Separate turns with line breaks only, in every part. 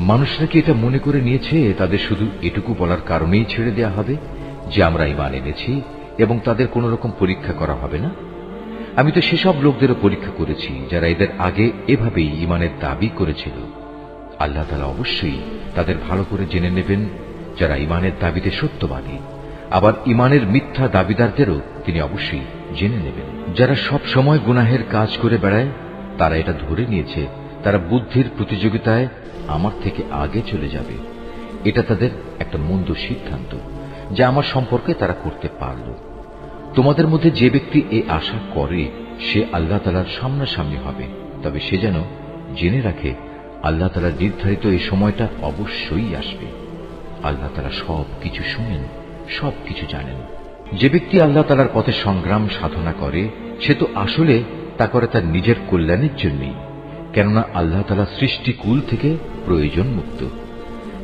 মানুষরা কি এটা মনে করে নিয়েছে তাদের শুধু এটুকু বলার কারণেই ছেড়ে দেয়া হবে যে আমরা ঈমান এনেছি এবং তাদের কোন রকম পরীক্ষা করা হবে না? আমি তো সেসব লোকদেরও পরীক্ষা করেছি যারা এদের আগে এভাবেই ঈমানের দাবি করেছিল। আল্লাহ তাআলা অবশ্যই তাদের ভালো করে জেনে নেবেন যারা ঈমানের দাবিতে সত্যবাদী। আবার ঈমানের মিথ্যা দাবিদারদেরও তিনি অবশ্যই জেনে নেবেন। যারা সব সময় গুনাহের কাজ করে বেড়ায় তারা এটা ধরে নিয়েছে তারা বুদ্ধির প্রতিযোগিতায় আমার থেকে আগে চলে যাবে। এটা তাদের একটা মন্দ সিদ্ধান্ত যা আমার সম্পর্কে তারা করতে পারল। তোমাদের মধ্যে যে ব্যক্তি এই আশা করে সে আল্লাহ তাআলার সামনাসামনি হবে, তবে সে যেন জেনে রাখে আল্লাহ তাআলার নির্ধারিত এই সময়টা অবশ্যই আসবে। আল্লাহ তাআলা সব কিছু শুনেন, সব কিছু জানেন। যে ব্যক্তি আল্লাহ তাআলার পথে সংগ্রাম সাধনা করে সে তো আসলে তা করে তার নিজের কল্যাণের জন্যই, কেননা আল্লাহ তাআলা সৃষ্টিকুল থেকে প্রয়োজন মুক্ত।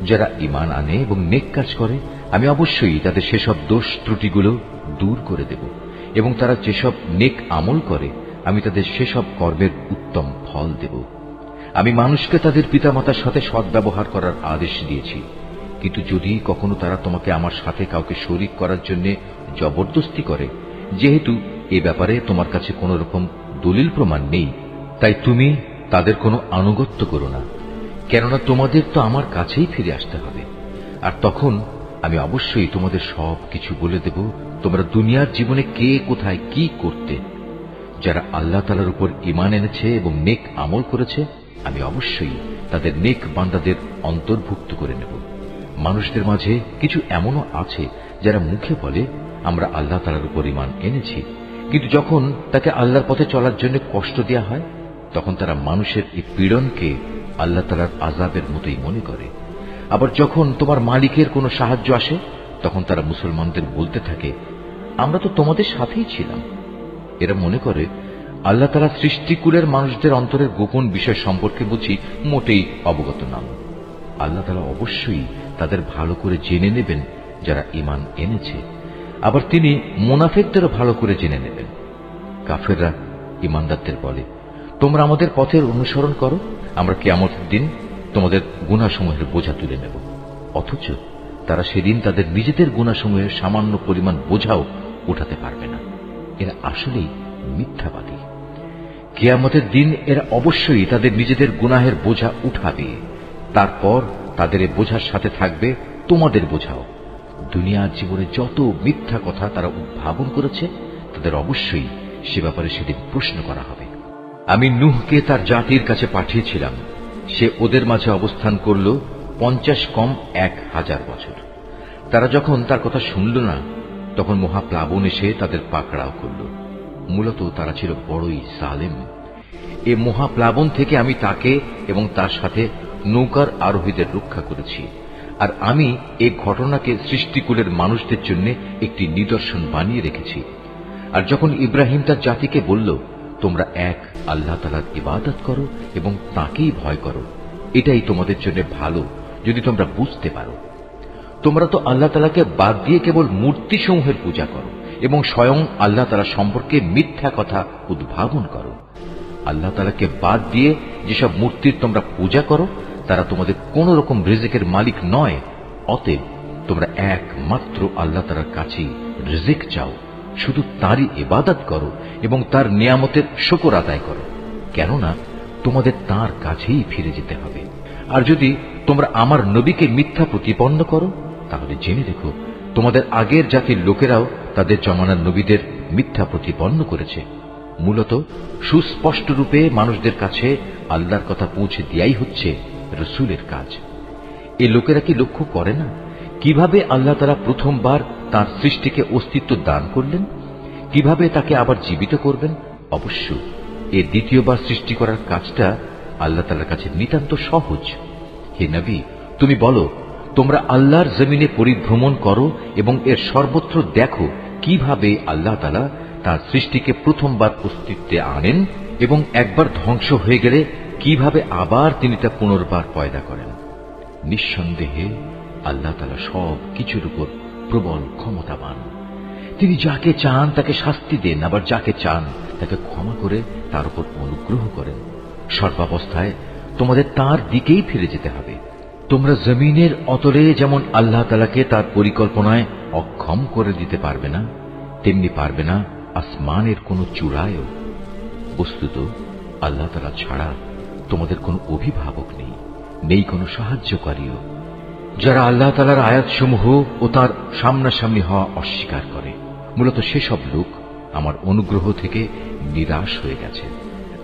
যারা ঈমান আনে এবং নেক কাজ করে আমি অবশ্যই তাদের সেসব দোষ ত্রুটিগুলো দূর করে দেব, এবং তারা যেসব নেক আমল করে আমি তাদের সেসব কর্মের উত্তম ফল দেব। আমি মানুষকে তাদের পিতামাতার সাথে সদ্ব্যবহার করার আদেশ দিয়েছি, কিন্তু যদি কখনো তারা তোমাকে আমার সাথে কাউকে শরীক করার জন্য জবরদস্তি করে, যেহেতু এ ব্যাপারে তোমার কাছে কোন রকম দলিল প্রমাণ নেই, তাই তুমি তাদের কোনো আনুগত্য করো না, কেননা তোমাদের তো আমার কাছেই ফিরে আসতে হবে। আর তখন আমি অবশ্যই তোমাদের সব কিছু বলে দেব তোমরা দুনিয়ার জীবনে কে কোথায় কি করতে। যারা আল্লাহ তাআলার উপর ঈমান এনেছে এবং নেক আমল করেছে আমি অবশ্যই তাদের নেক বান্দাদের অন্তর্ভুক্ত করে নেব। মানুষদের মাঝে কিছু এমনও আছে যারা মুখে বলে আমরা আল্লাহ তাআলার উপর ঈমান এনেছি, কিন্তু যখন তাকে আল্লাহর পথে চলার জন্য কষ্ট দেয়া হয় তখন তারা মানুষের এই পীড়নকে আল্লাহ তাআলার আযাবের মতোই মনে করে। আবার যখন তোমার মালিকের কোনো সাহায্য আসে তখন তারা মুসলমানদের বলতে থাকে আমরা তো তোমাদের সাথেই ছিলাম। এরা মনে করে আল্লাহ তাআলা সৃষ্টিকুলের মানুষদের অন্তরের গোপন বিষয় সম্পর্কে বুঝি মোটেই অবগত নন। আল্লাহ তাআলা অবশ্যই তাদের ভালো করে জেনে নেবেন যারা ঈমান এনেছে। আবার তিনি মুনাফিকদেরও ভালো করে জেনে নেবেন। কাফেররা ঈমানদারদের বলে তোমরা আমাদের পথের অনুসরণ করো, আমরা কিয়ামতের দিন তোমাদের গুনাহসমূহের বোঝা তুলে নেব। অথচ তারা সেদিন তাদের নিজেদের গুনাহসমূহের সামান্য পরিমাণ বোঝাও উঠাতে পারবে না। এরা আসলেই মিথ্যাবাদী। কিয়ামতের দিন এরা অবশ্যই তাদের নিজেদের গুনাহের বোঝা উঠাবে, তারপর তাদের এই বোঝার সাথে থাকবে তোমাদের বোঝাও। দুনিয়ার জীবনে যত মিথ্যা কথা তারা উদ্ভাবন করেছে তাদের অবশ্যই সে ব্যাপারে সেদিন প্রশ্ন করা হবে। আমি নূহকে তার জাতির কাছে পাঠিয়েছিলাম, সে ওদের মাঝে অবস্থান করল 50 কম 1000 বছর। তারা যখন তার কথা শুনল না তখন মহাপ্লাবন এসে তাদের পাকড়াও করল। মূলত তারা ছিল বড়ই জালেম। এ মহাপ্লাবন থেকে আমি তাকে এবং তার সাথে নৌকার আরোহীদের রক্ষা করেছি, আর আমি এই ঘটনাকে সৃষ্টিকুলের মানুষদের জন্য একটি নিদর্শন বানিয়ে রেখেছি। আর যখন ইব্রাহিম তার জাতিকে বলল তোমরা এক আল্লাহ তাআলার ইবাদত করো এবং তাকেই ভয় করো, এটাই তোমাদের জন্য ভালো যদি তোমরা বুঝতে পারো। তোমরা তো আল্লাহ তাআলাকে বাদ দিয়ে কেবল মূর্তিসমূহের পূজা করো এবং স্বয়ং আল্লাহ তাআলা সম্পর্কে মিথ্যা কথা উদ্ভাবন করো। আল্লাহ তাআলাকে বাদ দিয়ে যেসব মূর্তির তোমরা পূজা করো তারা তোমাদের কোন রকম রিজিকের মালিক নয়। অতএব তোমরা একমাত্র আল্লাহ তাআলার কাছেই রিজিক চাও, শুধু তারই ইবাদত করো এবং তার নিয়ামতের শুকর আদায় করো, কেননা তোমাদের তার কাছেই ফিরে যেতে হবে। আর যদি তোমরা আমার নবীকে মিথ্যা প্রতিপন্ন করো তাহলে জেনে রেখো তোমাদের আগের জাতির লোকেরাও তাদের জমানার নবীদের মিথ্যা প্রতিপন্ন করেছে। মূলত সুস্পষ্ট রূপে মানুষদের কাছে আল্লাহর কথা পৌঁছে দেয়াই হচ্ছে রাসূলের কাজ। এই লোকেরা কি লক্ষ্য করে না কিভাবে আল্লাহ তাআলা প্রথমবার তার সৃষ্টিকে অস্তিত্ব দান করলেন, কিভাবে তাকে আবার জীবিত করবেন? অবশ্য এই দ্বিতীয়বার সৃষ্টি করার কাজটা আল্লাহ তাআলার কাছে নিতান্ত সহজ। হে নবী, তুমি বলো তোমরা আল্লাহর জমিনে পরিভ্রমণ করো এবং এর সর্বত্র দেখো কিভাবে আল্লাহ তাআলা তার সৃষ্টিকে প্রথমবার অস্তিত্বে আনেন এবং একবার ধ্বংস হয়ে গেলে কিভাবে আবার তিনি তা পুনর্বার পয়দা করেন। নিঃসন্দেহে আল্লাহ তাআলা সব কিছুর উপর প্রবল ক্ষমতাবান। তিনি যাকে চান তাকে শাস্তি দেন, আবার যাকে চান তাকে ক্ষমা করে তার উপর অনুগ্রহ করেন। সর্বাবস্থায় তোমাদের তার দিকেই ফিরে যেতে হবে। তোমরা জমিনের অতলে যেমন আল্লাহ তাআলাকে তার পরিকল্পনায় অক্ষম করে দিতে পারবে না, তেমনি পারবে না আসমানের কোনো চূড়ায়ও। বস্তুত আল্লাহ তাআলা ছাড়া তোমাদের কোনো অভিভাবক নেই, নেই কোনো সাহায্যকারীও। যারা আল্লাহ তাআলার আয়াতসমূহ ও তার সামনাসামনি হওয়া অস্বীকার করে, মূলত সেসব লোক আমার অনুগ্রহ থেকে নিরাশ হয়ে গেছে।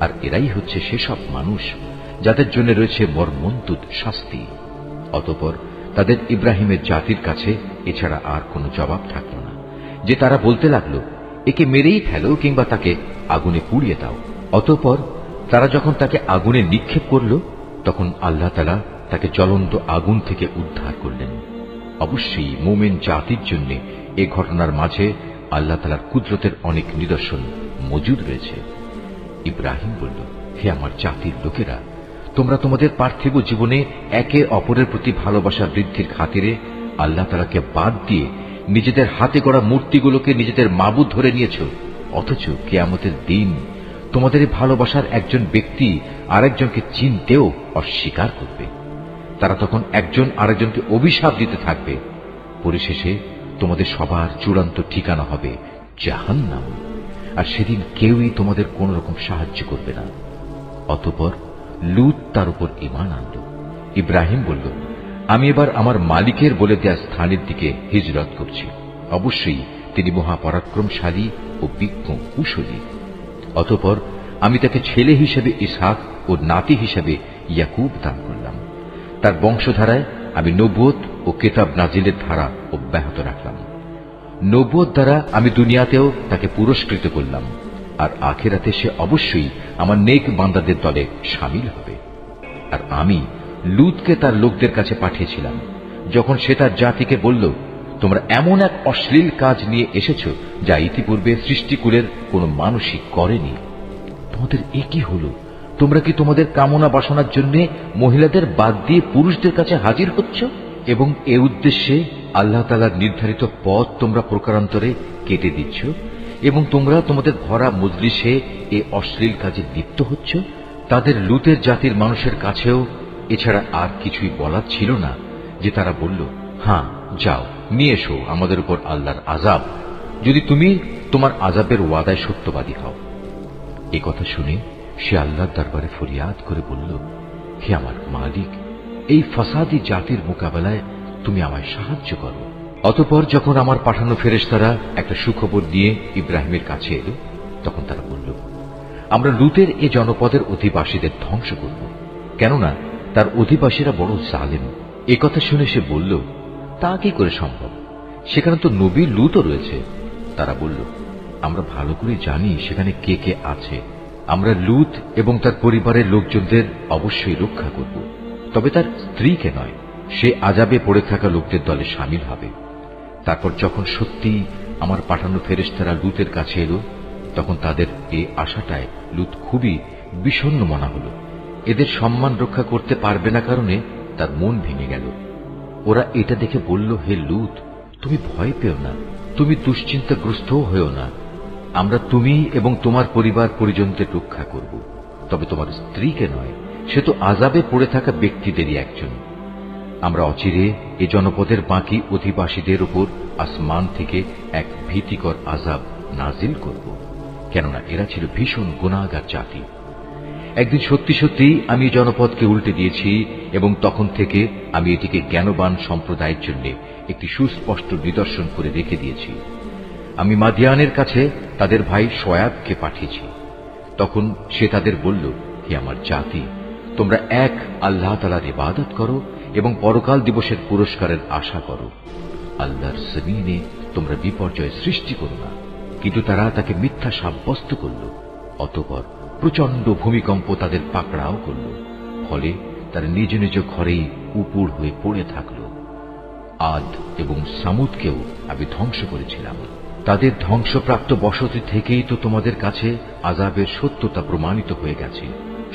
আর এরাই হচ্ছে সেসব মানুষ যাদের জন্য রয়েছে মর্মন্তুদ শাস্তি। অতঃপর তাদের ইব্রাহিমের জাতির কাছে এছাড়া আর কোনো জবাব থাকল না, যে তারা বলতে লাগলো, একে মেরেই ফেলো কিংবা তাকে আগুনে পুড়িয়ে দাও। অতঃপর তারা যখন তাকে আগুনে নিক্ষেপ করল, তখন আল্লাহ তাআলা তাকে জ্বলন্ত আগুন থেকে উদ্ধার করলেন। অবশ্যই মুমিন জাতির জন্য এ ঘটনার মাঝে আল্লাহ তাআলার কুদরতের অনেক নিদর্শন মজুদ রয়েছে। ইব্রাহিম বলল, হে আমার জাতির লোকেরা, তোমরা তোমাদের পার্থিব জীবনে একে অপরের প্রতি ভালোবাসা বৃদ্ধির খাতিরে আল্লাহ তাআলাকে বাদ দিয়ে নিজেদের হাতে গড়া মূর্তিগুলোকে নিজেদের মাবুদ ধরে নিয়েছ। অথচ কিয়ামতের দিন তোমাদের এই ভালোবাসার একজন ব্যক্তি আরেকজনকে চিনতেও অস্বীকার করবে। তারা তখন একজন আরেকজনকে অভিশাপ দিতে থাকবে। পরিশেষে তোমাদের সবার চূড়ান্ত ঠিকানা হবে জাহান্নাম, আর সেদিন কেউই তোমাদের কোন রকম সাহায্য করবে না। অতঃপর লূত তার উপর ঈমান আনল। ইব্রাহিম বলল, আমি এবার আমার মালিকের বলে দেয়া স্থানের দিকে হিজরত করছি। অবশ্যই তিনি মহাপরাক্রমশালী ও বিজ্ঞ কুশলী। অতঃপর আমি তাকে ছেলে হিসেবে ইসহাক ও নাতি হিসেবে ইয়াকুব দান করলাম। তার বংশধারায় আমি নবুয়ত ও কিতাব নাজিলের ধারা অব্যাহত রাখলাম। নবুয়ত দ্বারা আমি দুনিয়াতেও তাকে পুরস্কৃত করলাম, আর আখিরাতে সে অবশ্যই আমার নেক বান্দাদের দলে শামিল হবে। আর আমি লূতকে তার লোকদের কাছে পাঠিয়েছিলাম, যখন সে তার জাতিকে বলল, তোমরা এমন এক অশ্লীল কাজ নিয়ে এসেছ যা ইতিপূর্বে সৃষ্টিকুলের কোন মানুষই করেনি। তোমাদের এ কি হলো? তোমরা কি তোমাদের কামনা বাসনার জন্য মহিলাদের বাদ দিয়ে পুরুষদের কাছে হাজির হচ্ছ, এবং এ উদ্দেশ্যে আল্লাহ তাআলার নির্ধারিত পথ তোমরা প্রকারান্তরে কেটে দিচ্ছ, এবং তোমরা তোমাদের ভরা মজলিসে এ অশ্লীল কাজে লিপ্ত হচ্ছ। তাদের লূতের জাতির মানুষের কাছেও এছাড়া আর কিছুই বলার ছিল না, যে তারা বলল, হ্যাঁ যাও নিয়ে এসো আমাদের উপর আল্লাহর আযাব, যদি তুমি তোমার আযাবের ওয়াদায় সত্যবাদী হও। এ কথা শুনে সে আল্লাহর দরবারে ফরিয়াদ করে বলল, হে আমার মালিক, এই ফাসাদি জাতির মোকাবেলায় তুমি আমায় সাহায্য করো। অতঃপর যখন আমার পাঠানো ফেরেশতারা একটা সুখবর নিয়ে ইব্রাহিমের কাছে এলো, তখন তারা বলল, আমরা লূতের এ জনপদের অধিবাসীদের ধ্বংস করব, কেননা তার অধিবাসীরা বড় জালেম। এ কথা শুনে সে বলল, তা কি করে সম্ভব? সেখানে তো নবী লূতও রয়েছে। তারা বলল, আমরা ভালো করে জানি সেখানে কে কে আছে। আমরা লূত এবং তার পরিবারের লোকজনদের অবশ্যই রক্ষা করব, তবে তার স্ত্রীকে নয়। সে আযাবে পড়ে থাকা লোকদের দলে শামিল হবে। তারপর যখন সত্যি আমার পাঠানো ফেরেশতারা লূতের কাছে এলো, তখন তাদের এই আশাটায় লূত খুবই বিষণ্ণ মনা হল। এদের সম্মান রক্ষা করতে পারবে না কারণে তার মন ভেঙে গেল। ওরা এটা দেখে বলল, হে লূত, তুমি ভয় পেও না, তুমি দুশ্চিন্তাগ্রস্তও হয়েও না। আমরা তুমি এবং তোমার পরিবার পরিজনদের রক্ষা করব, তবে তোমার স্ত্রীকে নয়। সে তো আযাবে পড়ে থাকা ব্যক্তিদেরই একজন। আমরা অচিরে এ জনপদের বাকি অধিবাসীদের উপর আসমান থেকে এক ভীতিকর আযাব নাজিল করব, কেননা এরা ছিল ভীষণ গুনাহগার জাতি। একদিন সত্যি সত্যি আমি জনপদকে উল্টে দিয়েছি, এবং তখন থেকে আমি এটিকে জ্ঞানবান সম্প্রদায়ের জন্য একটি সুস্পষ্ট নিদর্শন করে রেখে দিয়েছি। আমি মাদিয়ানের কাছে তাদের ভাই শোয়াবকে পাঠিয়েছি। তখন সে তাদের বলল, হে আমার জাতি, তোমরা এক আল্লাহ তাআলার ইবাদত করো এবং পরকাল দিবসের পুরস্কারের আশা করো। আল্লাহর জমিনে তোমরা বিপর্যয় সৃষ্টি করো না। কিন্তু তারা তাকে মিথ্যা সাব্যস্ত করল। অতঃপর প্রচন্ড ভূমিকম্প তাদের পাকড়াও করল, ফলে তারা নিজ নিজ ঘরেই উপুড় হয়ে পড়ে থাকল। আদ এবং সামুদকেও আমি ধ্বংস করেছিলাম। তাদের ধ্বংসপ্রাপ্ত বসতি থেকেই তো তোমাদের কাছে আযাবের সত্যতা প্রমাণিত হয়ে গেছে।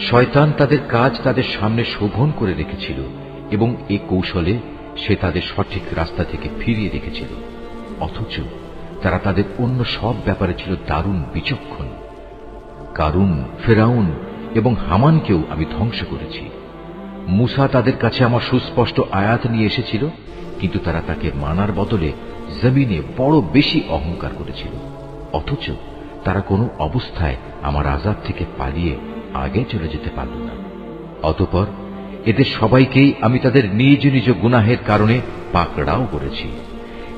শয়তান তাদের কাজ তাদের সামনে শোভন করে রেখেছিল, এবং এ কৌশলে সে তাদের সঠিক রাস্তা থেকে ফিরিয়ে রেখেছিল। অথচ তারা তাদের অন্য সব ব্যাপারে ছিল দারুণ বিচক্ষণ। কারুন, ফেরাউন এবং হামানকেও আমি ধ্বংস করেছি। মুসা তাদের কাছে আমার সুস্পষ্ট আয়াত নিয়ে এসেছিল, কিন্তু তারা তাকে মানার বদলে জমিনে বড় বেশি অহংকার করেছিল। অথচ তারা কোনো অবস্থায় আমার আযাব থেকে পালিয়ে আগে চলে যেতে পারল না। অতঃপর এদের সবাইকেই আমি তাদের নিজ নিজ গুনাহের কারণে পাকড়াও করেছি।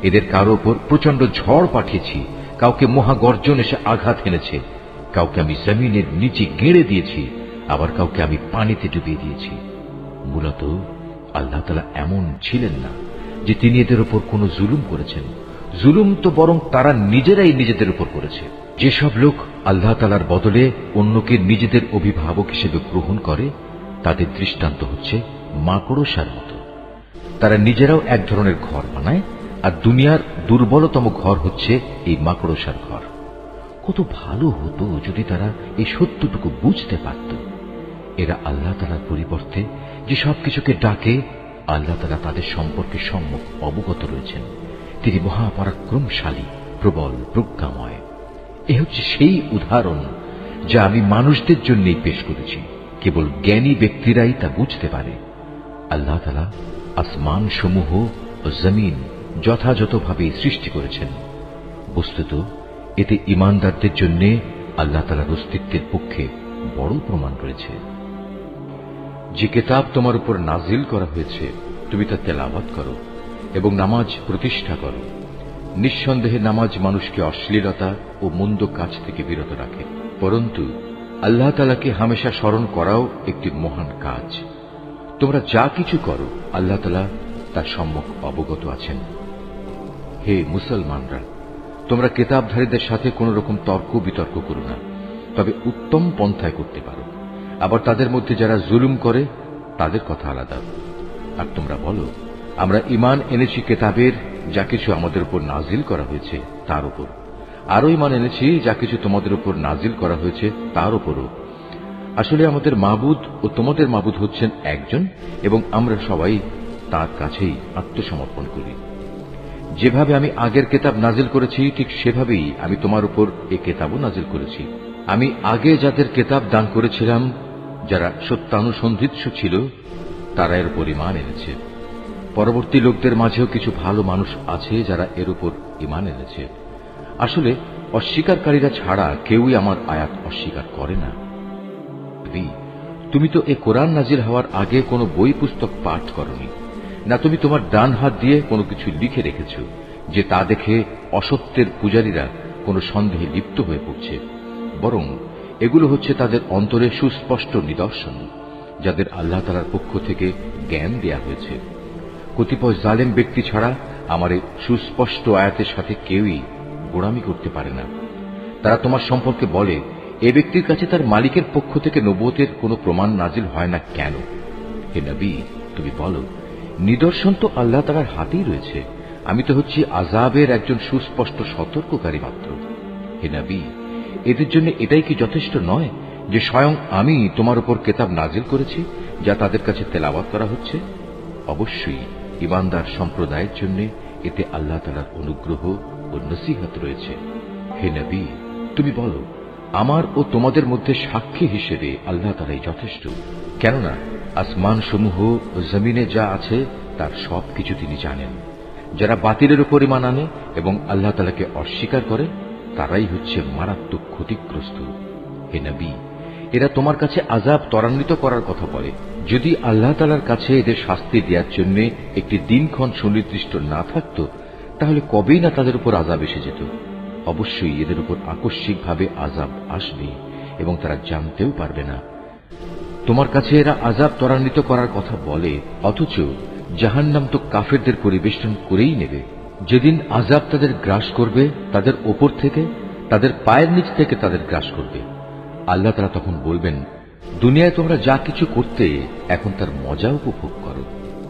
এদের কারো উপর প্রচন্ড ঝড় পাঠিয়েছি, কাউকে মহাগর্জন এসে আঘাত এনেছে, কাউকে আমি জমিনের নিচে গেঁড়ে দিয়েছি, আবার কাউকে আমি পানিতে ডুবিয়ে দিয়েছি। মূলত আল্লাহ তাআলা এমন ছিলেন না যে তিনি এদের উপর কোনো জুলুম করেছেন। জুলুম তো বরং তারা নিজেরাই নিজেদের উপর করেছে। যেসব লোক আল্লাহ তাআলার বদলে অন্যকে নিজেদের অভিভাবক হিসেবে গ্রহণ করে, তাদের দৃষ্টান্ত হচ্ছে মাকড়সার মতো। তারা নিজেরাও এক ধরনের ঘর বানায়, আর দুনিয়ার দুর্বলতম ঘর হচ্ছে এই মাকড়সার ঘর। কত ভালো হতো যদি তারা এই সত্যটুকু বুঝতে পারত। এরা আল্লাহ তাআলার পরিবর্তে যে সবকিছুকে ডাকে, আল্লাহ তাআলা তাদের সম্পর্কে সম্যক অবগত রয়েছেন। তিনি মহাপরাক্রমশালী, প্রবল, প্রজ্ঞাময়। এ হচ্ছে সেই উদাহরণ যা আমি মানুষদের জন্যই পেশ করেছি। কেবল জ্ঞানী ব্যক্তিরাই তা বুঝতে পারে। আল্লাহ তাআলা আসমান সমূহ ও জমিন যথাযথভাবে সৃষ্টি করেছেন। বস্তুত এতে ঈমানদারদের জন্য আল্লাহ তাআলার অস্তিত্বের পক্ষে বড় প্রমাণ রয়েছে। যে কিতাব তোমার উপর নাজিল করা হয়েছে তুমি তা তেলাওয়াত করো এবং নামাজ প্রতিষ্ঠা করো। নিঃসন্দেহে নামাজ মানুষকে অশ্লীলতা ও মন্দ কাজ থেকে বিরত রাখে, পরন্তু আল্লাহ তাআলাকে হামেশা স্মরণ করাও একটি মহান কাজ। তোমরা যা কিছু করো আল্লাহ তাআলা তার সম্যক অবগত আছেন। হে মুসলমানরা, তোমরা কিতাবধারীদের সাথে কোন রকম তর্ক বিতর্ক করো না, তবে উত্তম পন্থায় করতে পারো। আবার তাদের মধ্যে যারা জুলুম করে তাদের কথা আলাদা। আর তোমরা বলো, আমরা ঈমান এনেছি কিতাবের যা কিছু আমাদের উপর নাজিল করা হয়েছে তার উপর, আরো ঈমান এনেছি যা কিছু তোমাদের উপর নাজিল করা হয়েছে তার উপরও। আসলে আমাদের মাবুদ ও তোমাদের মাবুদ হচ্ছেন একজন, এবং আমরা সবাই তার কাছেই আত্মসমর্পণ করি। যেভাবে আমি আগের কিতাব নাজিল করেছি ঠিক সেভাবেই আমি তোমার উপর এই কিতাবও নাজিল করেছি। আমি আগে যাদের কিতাব দান করেছিলাম, যারা সত্যানুসন্ধিৎসু ছিল, তারা এর উপর ঈমান এনেছে। পরবর্তী লোকদের মাঝেও কিছু ভালো মানুষ আছে যারা এর উপর ঈমান এনেছে। আসলে অস্বীকারীরা ছাড়া কেউই আমার আয়াত অস্বীকার করে না। তুমি তো এ কোরআন নাজিল হওয়ার আগে কোনো বই পুস্তক পাঠ করনি, না তুমি তোমার ডান হাত দিয়ে কোনো কিছু লিখে রেখেছ যে তা দেখে অসত্যের পূজারীরা কোনো সন্দেহে লিপ্ত হয়ে পড়ছে। বরং এগুলো হচ্ছে তাদের অন্তরে সুস্পষ্ট নিদর্শন, যাদের আল্লাহ তাআলার পক্ষ থেকে জ্ঞান দেয়া হয়েছে। কতিপয় জালেম ব্যক্তি ছাড়া আমার এই সুস্পষ্ট আয়াতের সাথে কেউই গোড়ামি করতে পারে না। তারা তোমার সম্পর্কে বলে, এ ব্যক্তির কাছে তার মালিকের পক্ষ থেকে নবুয়তের কোনো প্রমাণ নাজিল হয় না কেন? হে নবী, তুমি বলো, নিদর্শন তো আল্লাহ তাআলার হাতেই রয়েছে। আমি তো হচ্ছি আযাবের একজন সুস্পষ্ট সতর্ককারী মাত্র। হে নবী, এদের জন্য এটাই কি যথেষ্ট নয় যে স্বয়ং আমি তোমার উপর কিতাব নাজিল করেছি যা তাদের কাছে তেলাওয়াত করা হচ্ছে? অবশ্যই ঈমানদার সম্প্রদায়ের জন্য এতে আল্লাহ তাআলার অনুগ্রহ ও নসিহত রয়েছে। হে নবী, তুমি বলো, আমার ও তোমাদের মধ্যে সাক্ষী হিসেবে আল্লাহ তাআলাই যথেষ্ট। কেননা আসমান সমূহ ও জমিনে যা আছে তার সবকিছু তিনি জানেন। যারা বাতিলের উপর ঈমান আনে এবং আল্লাহ তাআলাকে অস্বীকার করে, তারাই হচ্ছে মারাত্মক ক্ষতিগ্রস্ত। হে নবী, এরা তোমার কাছে আযাব ত্বরান্বিত করার কথা বলে। যদি আল্লাহ তাআলার কাছে এদের শাস্তি দেওয়ার জন্য একটি দিনক্ষণ সুনির্দিষ্ট না থাকত, তাহলে কবেই না তাদের উপর আযাব এসে যেত। অবশ্যই এদের উপর আকস্মিকভাবে আযাব আসবে এবং তারা জানতেও পারবে না। তোমার কাছে এরা আযাব ত্বরান্বিত করার কথা বলে, অথচ জাহান্নাম তো কাফেরদের পরিবেষ্টন করেই নেবে। যেদিন আযাব তাদের গ্রাস করবে, তাদের ওপর থেকে, তাদের পায়ের নিচ থেকে তাদের গ্রাস করবে। আল্লাহ তাআলা তখন বলবেন, দুনিয়ায় তোমরা যা কিছু করতে এখন তার মজা উপভোগ করো।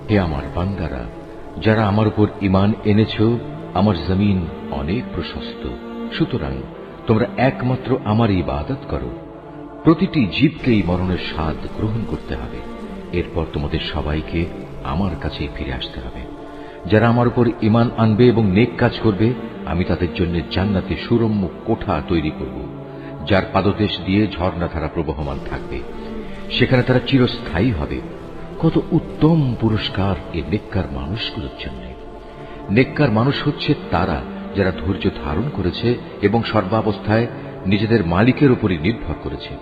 হে আমার বান্দারা, যারা আমার উপর ঈমান এনেছ, আমার জমিন অনেক প্রশস্ত, সুতরাং তোমরা একমাত্র আমার ইবাদত করো। প্রতিটি জীবকেই মরণের স্বাদ গ্রহণ করতে হবে। এরপর তোমাদের সবাইকে আমার কাছে ফিরে আসতে হবে। যারা আমার উপর ঈমান আনবে এবং নেক কাজ করবে, আমি তাদের জন্য জান্নাতে সুরম্য কোঠা তৈরি করব, যার পাদদেশ দিয়ে ঝর্ণাধারা প্রবহমান থাকবে। সেখানে তারা চিরস্থায়ী হবে। কত উত্তম পুরস্কার এ নেককার মানুষগুলোর জন্য। নেককার মানুষ হচ্ছে তারা যারা ধৈর্য ধারণ করেছে এবং সর্বাবস্থায় নিজেদের মালিকের উপরই নির্ভর করেছে।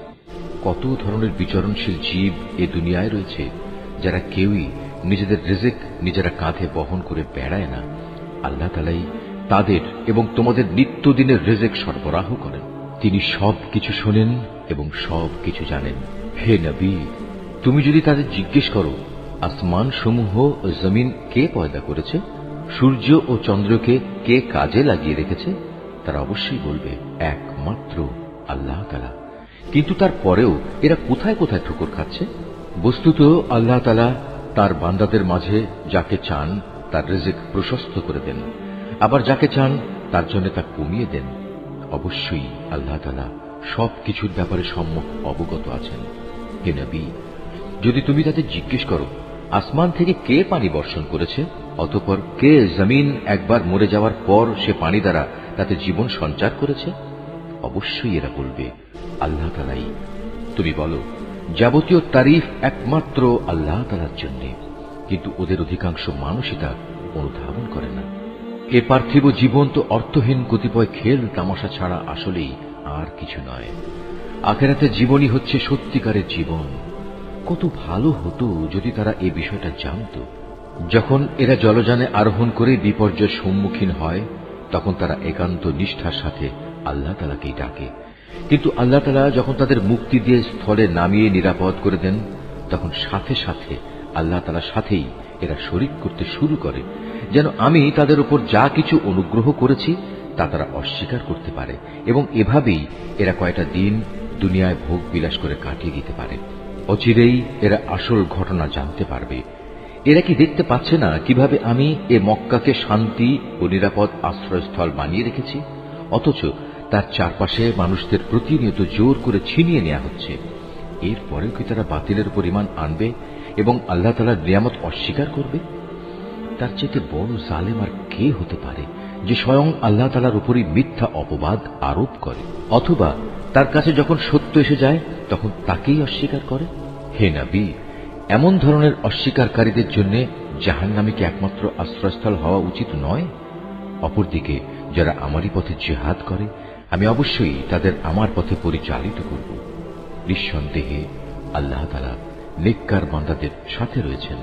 কত ধরনের বিচরণশীল জীব এ দুনিয়ায় রয়েছে যারা কেউই নিজেদের রিজিক নিজেরা কাঁধে বহন করে বেড়ায় না। আল্লাহ তাআলাই তাদের এবং তোমাদের নিত্যদিনের রিজিক সরবরাহ করেন। তিনি সব কিছু শোনেন এবং সব কিছু জানেন। হে নবী, তুমি যদি তাদের জিজ্ঞেস করো আসমান সমূহ ও জমিন কে পয়দা করেছে, সূর্য ও চন্দ্রকে কে কাজে লাগিয়ে রেখেছে, তারা অবশ্যই বলবে একমাত্র আল্লাহ তাআলা। কিন্তু তারপরেও এরা কোথায় কোথায় ঠোকর খাচ্ছে। বস্তুত আল্লাহ তাআলা তার বান্দাদের মাঝে যাকে চান তার রিজিক প্রশস্ত করে দেন, আবার যাকে চান তার জন্য তা কমিয়ে দেন। অবশ্যই আল্লাহ তাআলা সবকিছুর ব্যাপারে সম্যক অবগত আছেন। হে নবী, যদি তুমি তাদের জিজ্ঞেস করো আসমান থেকে কে পানি বর্ষণ করেছে, অতঃপর কে জমিন একবার মরে যাওয়ার পর সে পানি দ্বারা তাতে জীবন সঞ্চার করেছে, অবশ্যই এরা বলবে আল্লাহ তাআলাই। তুমি বলো যাবতীয় তারিফ একমাত্র আল্লাহ তাআলার জন্য, কিন্তু ওদের অধিকাংশ মানুষই তা অনুধাবন করে না। এ পার্থিব জীবন তো অর্থহীন কতিপয় খেল তামাশা ছাড়া আসলেই আর কিছু নয়। আখিরাতের জীবনই হচ্ছে সত্যিকারের জীবন। কত ভালো হতো যদি তারা এই বিষয়টা জানত। যখন এরা জলযানে আরোহণ করে বিপর্যয়ের সম্মুখীন হয়, তখন তারা একান্ত নিষ্ঠার সাথে আল্লাহ তাআলাকেই ডাকে। কিন্তু আল্লাহ তাআলা যখন তাদের মুক্তি দিয়ে স্থলে নামিয়ে নিরাপদ করে দেন, তখন সাথে সাথে আল্লাহ তাআলার সাথেই এরা শরীক করতে শুরু করে, যেন আমি তাদের উপর যা কিছু অনুগ্রহ করেছি তা তারা অস্বীকার করতে পারে, এবং এভাবেই এরা কয়টা দিন দুনিয়ায় ভোগ বিলাস করে কাটিয়ে দিতে পারে। অচিরেই এরা আসল ঘটনা জানতে পারবে। এরা কি দেখতে পাচ্ছে না কিভাবে আমি এ মক্কাকে শান্তি ও নিরাপদ আশ্রয়স্থল বানিয়ে রেখেছি, অথচ তার চারপাশে মানুষদের প্রতিনিয়ত জোর করে ছিনিয়ে নেওয়া হচ্ছে। এরপরেও কি তারা বাতিলের উপর ঈমান আনবে এবং আল্লাহ তাআলার নিয়ামত অস্বীকার করবে? তার চেয়ে বড় জালেম আর কে হতে পারে যে স্বয়ং আল্লাহ তাআলার উপরই মিথ্যা অপবাদ আরোপ করে, অথবা তার কাছে যখন সত্য এসে যায় তখন তাকেই অস্বীকার করে। হে নবী, এমন ধরনের অস্বীকারীদের জন্য জাহান্নামে কি একমাত্র আশ্রয়স্থল হওয়া উচিত নয়? অপরদিকে যারা আমারই পথে জিহাদ করে, আমি অবশ্যই তাদের আমার পথে পরিচালিত করব। নিঃসন্দেহে আল্লাহ তাআলা নেককার বান্দাদের সাথে রয়েছেন।